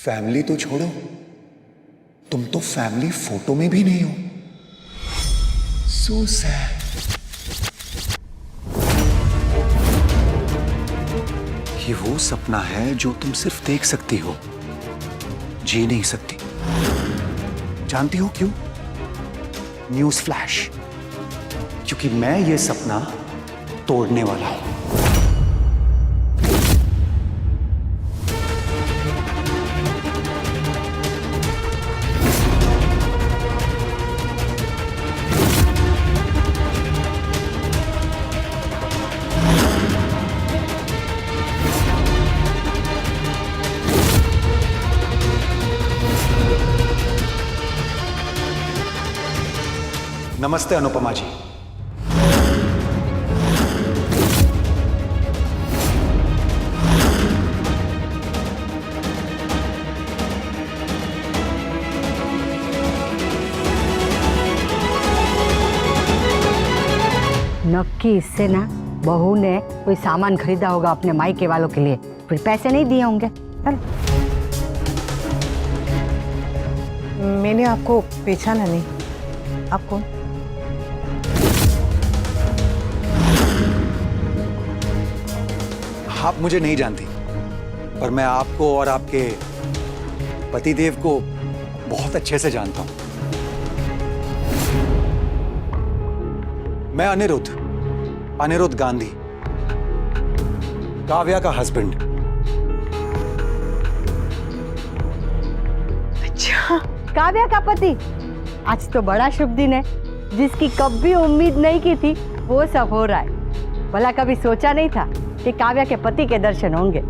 Family तो छोड़ो, तुम तो फैमिली फोटो में भी नहीं हो। So sad. ये वो सपना है जो तुम सिर्फ देख सकती हो, जी नहीं सकती। जानती हो क्यों? न्यूज़ फ्लैश, क्योंकि मैं ये सपना तोड़ने वाला हूं। नमस्ते अनुपमा जी। नक्की इससे ना बहू ने कोई सामान खरीदा होगा अपने मायके वालों के लिए, फिर पैसे नहीं दिए होंगे। मैंने आपको पहचाना नहीं। आप कौन? आप मुझे नहीं जानती, पर मैं आपको और आपके पतिदेव को बहुत अच्छे से जानता हूं। मैं अनिरुद्ध गांधी, काव्या का हस्बैंड। अच्छा, काव्या का पति। आज तो बड़ा शुभ दिन है, जिसकी कभी उम्मीद नहीं की थी वो सब हो रहा है। भला कभी सोचा नहीं था कि काव्या के पति के दर्शन होंगे।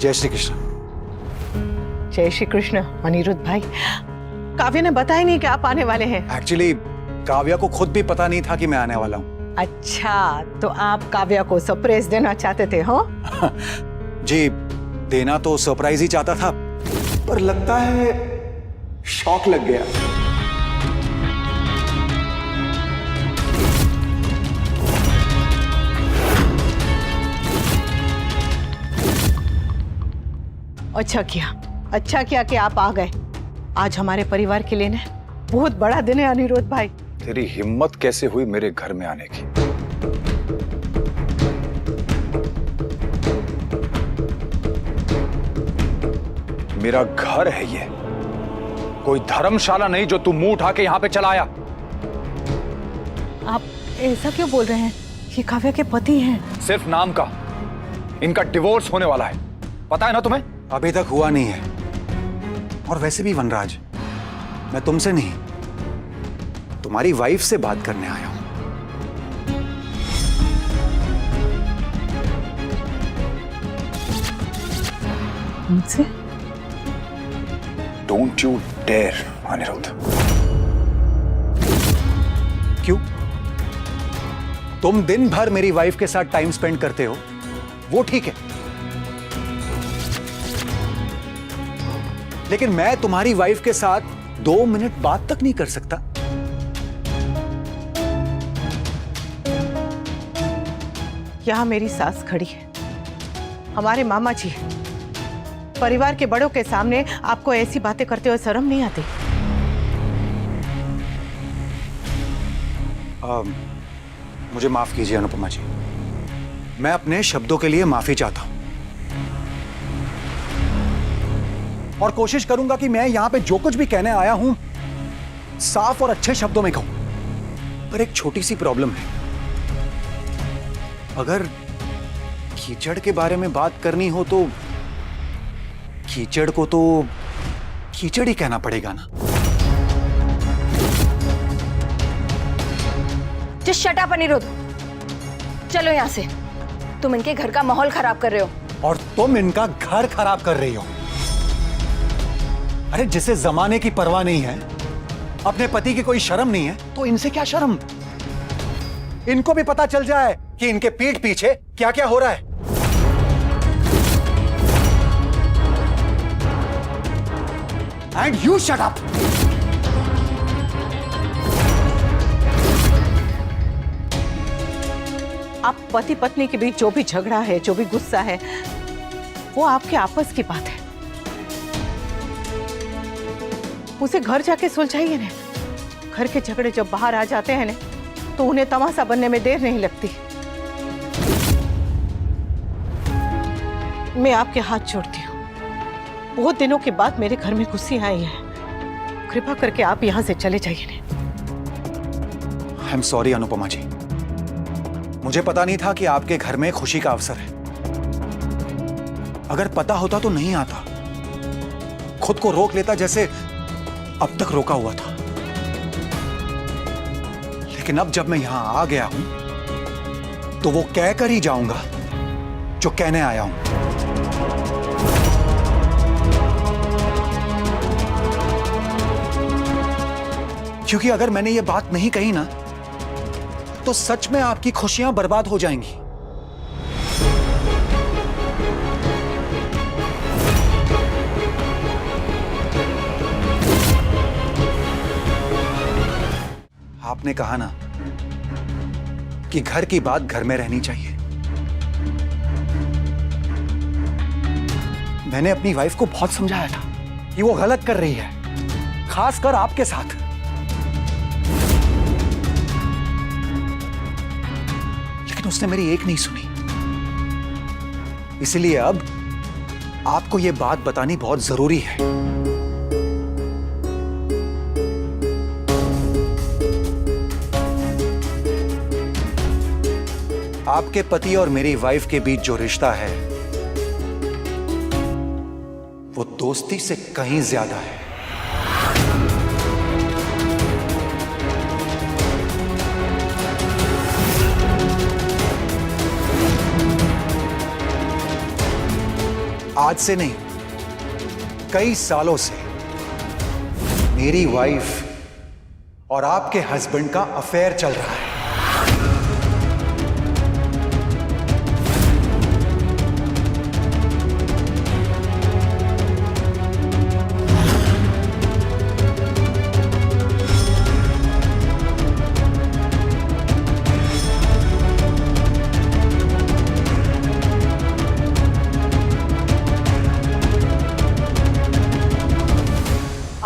जय श्री कृष्ण। जय श्री कृष्ण अनिरुद्ध भाई। काव्या ने बताया नहीं कि आप आने वाले हैं। एक्चुअली काव्या को खुद भी पता नहीं था कि मैं आने वाला हूं। अच्छा, तो आप काव्या को सरप्राइज देना चाहते थे, हो? जी, देना तो सरप्राइज ही चाहता था, पर लगता है शॉक लग गया। अच्छा किया कि आप आ गए। आज हमारे परिवार के लिए ना बहुत बड़ा दिन है अनिरुद्ध भाई। तेरी हिम्मत कैसे हुई मेरे घर में आने की? मेरा घर है ये, कोई धर्मशाला नहीं जो तू मुंह उठा के यहां पे चला आया। आप ऐसा क्यों बोल रहे हैं? ये काव्या के पति हैं। सिर्फ नाम का। इनका डिवोर्स होने वाला है, पता है ना तुम्हें? अभी तक हुआ नहीं है। और वैसे भी वनराज, मैं तुमसे नहीं, तुम्हारी वाइफ से बात करने आया हूं। उनसे? Don't you dare Anirudh. क्यों? तुम दिन भर मेरी वाइफ के साथ टाइम स्पेंड करते हो, वो ठीक है, लेकिन मैं तुम्हारी वाइफ के साथ 2 मिनट बात तक नहीं कर सकता। यहां मेरी सास खड़ी है, हमारे मामा जी। परिवार के बड़ों के सामने आपको ऐसी बातें करते हुए शर्म नहीं आती? मुझे माफ कीजिए अनुपमा जी, मैं अपने शब्दों के लिए माफी चाहता हूं और कोशिश करूंगा कि मैं यहां पे जो कुछ भी कहने आया हूं साफ और अच्छे शब्दों में कहूं। पर एक छोटी सी प्रॉब्लम है, अगर कीचड़ के बारे में बात करनी हो तो कीचड़ को तो कीचड़ ही कहना पड़ेगा ना। जस्ट शट अप अनिरुद्ध, चलो यहाँ से। तुम इनके घर का माहौल खराब कर रहे हो। और तुम इनका घर खराब कर रही हो। अरे जिसे जमाने की परवाह नहीं है, अपने पति की कोई शर्म नहीं है, तो इनसे क्या शर्म? इनको भी पता चल जाए कि इनके पीठ पीछे क्या क्या हो रहा है। And you shut up. आप पति पत्नी के बीच जो भी झगड़ा है, जो भी गुस्सा है, वो आपके आपस की बात है। उसे घर जाके सुलझाइए ना। घर के झगड़े जब बाहर आ जाते हैं ना तो उन्हें तमाशा बनने में देर नहीं लगती। मैं आपके हाथ जोड़ती हूँ, बहुत दिनों के बाद मेरे घर में खुशी आई है, कृपा करके आप यहाँ से चले जाइए ना। आई एम सॉरी अनुपमा जी, मुझे पता नहीं था कि आपके घर में खुशी का अवसर है। अगर पता होता तो नहीं आता, खुद को रोक लेता जैसे अब तक रोका हुआ था। लेकिन अब जब मैं यहां आ गया हूं तो वो कहकर ही जाऊंगा जो कहने आया हूं। क्योंकि अगर मैंने ये बात नहीं कही ना तो सच में आपकी खुशियां बर्बाद हो जाएंगी। आपने कहा ना कि घर की बात घर में रहनी चाहिए। मैंने अपनी वाइफ को बहुत समझाया था कि वो गलत कर रही है, खासकर आपके साथ। लेकिन उसने मेरी एक नहीं सुनी। इसलिए अब आपको यह बात बतानी बहुत जरूरी है। आपके पति और मेरी वाइफ के बीच जो रिश्ता है वो दोस्ती से कहीं ज्यादा है। आज से नहीं, कई सालों से मेरी वाइफ और आपके हस्बैंड का अफेयर चल रहा है।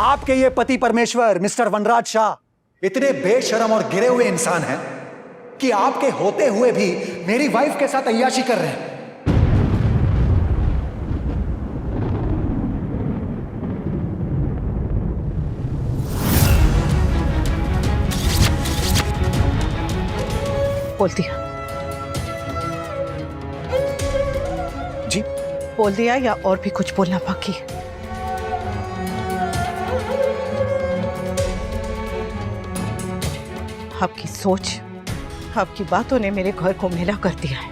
आपके ये पति परमेश्वर मिस्टर वनराज शाह इतने बेशरम और गिरे हुए इंसान हैं कि आपके होते हुए भी मेरी वाइफ के साथ अय्याशी कर रहे हैं। बोल दिया? जी बोल दिया या और भी कुछ बोलना बाकी है? आपकी सोच, आपकी बातों ने मेरे घर को मेला कर दिया है।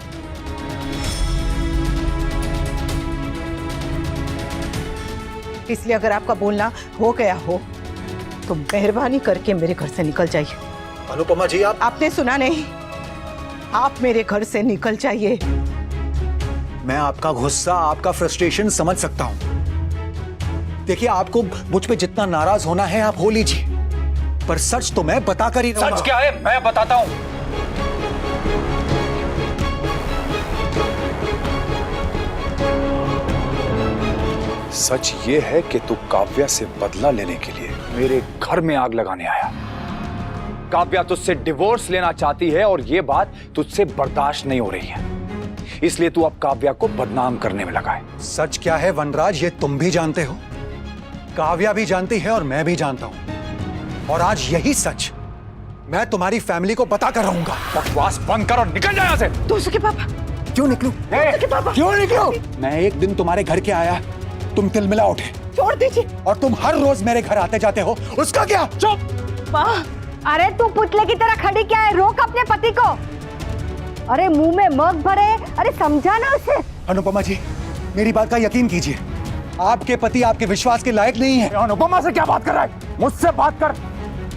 इसलिए अगर आपका बोलना हो गया हो तो मेहरबानी करके मेरे घर से निकल जाइए। अनुपमा जी, आपने सुना नहीं? आप मेरे घर से निकल जाइए। मैं आपका गुस्सा, आपका फ्रस्ट्रेशन समझ सकता हूं। देखिए, आपको मुझ पे जितना नाराज होना है आप हो लीजिए, पर सच तो मैं बताकर ही रहूंगा। सच क्या है मैं बताता हूं। सच ये है कि तू काव्या से बदला लेने के लिए मेरे घर में आग लगाने आया। काव्या तुझसे डिवोर्स लेना चाहती है और ये बात तुझसे बर्दाश्त नहीं हो रही है, इसलिए तू अब काव्या को बदनाम करने में लगा है। सच क्या है वनराज, ये तुम भी जानते हो, काव्या भी जानती है और मैं भी जानता हूं। और आज यही सच मैं तुम्हारी फैमिली को बता कर रहूंगा। बकवास बंद कर और निकल जा यहाँ से। दोस्तों के पापा। क्यों निकलूं? क्यों निकलूं? मैं एक दिन तुम्हारे घर के आया, तुम तिलमिला उठे। छोड़ दीजिए। और तुम हर रोज मेरे घर आते जाते हो, उसका क्या? चुप। माँ, अरे तू पुतले की तरह खड़ी क्या है? रोक अपने पति को। अरे मुंह में मग भरे, अरे समझाना उसे। अनुपमा जी, मेरी बात का यकीन कीजिए, आपके पति आपके विश्वास के लायक नहीं है। अनुपमा से क्या बात कर रहा है? मुझसे बात कर।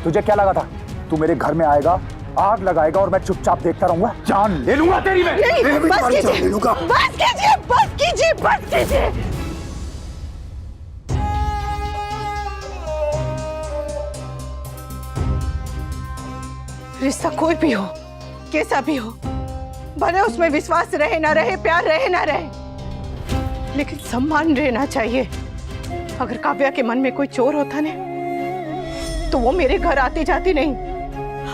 तुझे क्या लगा था तू मेरे घर में आएगा, आग लगाएगा और मैं चुपचाप देखता रहूंगा? जान ले लूंगा तेरी मैं। बस कीजिए, बस कीजिए, बस कीजिए, बस कीजिए। रिश्ता कोई भी हो, कैसा भी हो, भले उसमें विश्वास रहे ना रहे, प्यार रहे ना रहे, लेकिन सम्मान रहना चाहिए। अगर काव्या के मन में कोई चोर होता ने तो वो मेरे घर आती जाती नहीं,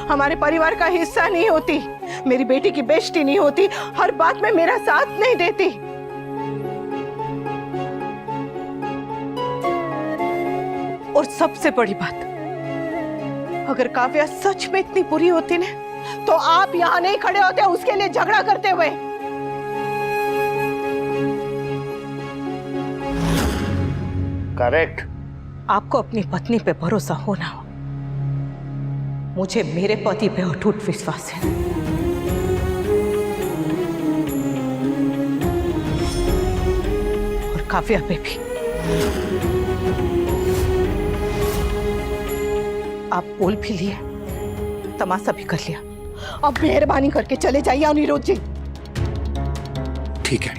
हमारे परिवार का हिस्सा नहीं होती, मेरी बेटी की बेइज्जती नहीं होती, हर बात में मेरा साथ नहीं देती। और सबसे बड़ी बात, अगर काव्या सच में इतनी बुरी होती ना, तो आप यहां नहीं खड़े होते उसके लिए झगड़ा करते हुए। करेक्ट। आपको अपनी पत्नी पे भरोसा होना हो, मुझे मेरे पति पे अटूट विश्वास है। और काव्या पे भी। आप बोल भी लिए, तमाशा भी कर लिया, अब मेहरबानी करके चले जाइए अनिरुद्ध जी। ठीक है,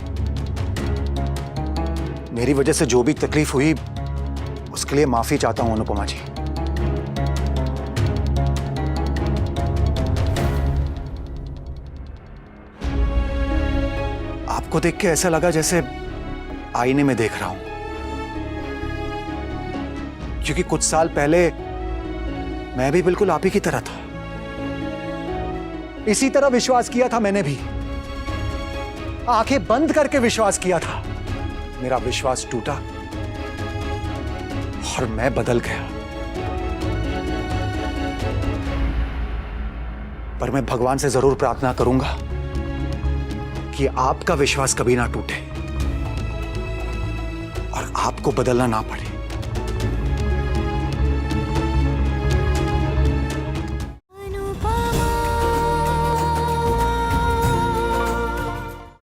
मेरी वजह से जो भी तकलीफ हुई उसके लिए माफी चाहता हूं अनुपमा जी। आपको देख के ऐसा लगा जैसे आईने में देख रहा हूं, क्योंकि कुछ साल पहले मैं भी बिल्कुल आप ही की तरह था। इसी तरह विश्वास किया था मैंने भी, आंखें बंद करके विश्वास किया था। मेरा विश्वास टूटा और मैं बदल गया। पर मैं भगवान से जरूर प्रार्थना करूंगा कि आपका विश्वास कभी ना टूटे और आपको बदलना ना पड़े।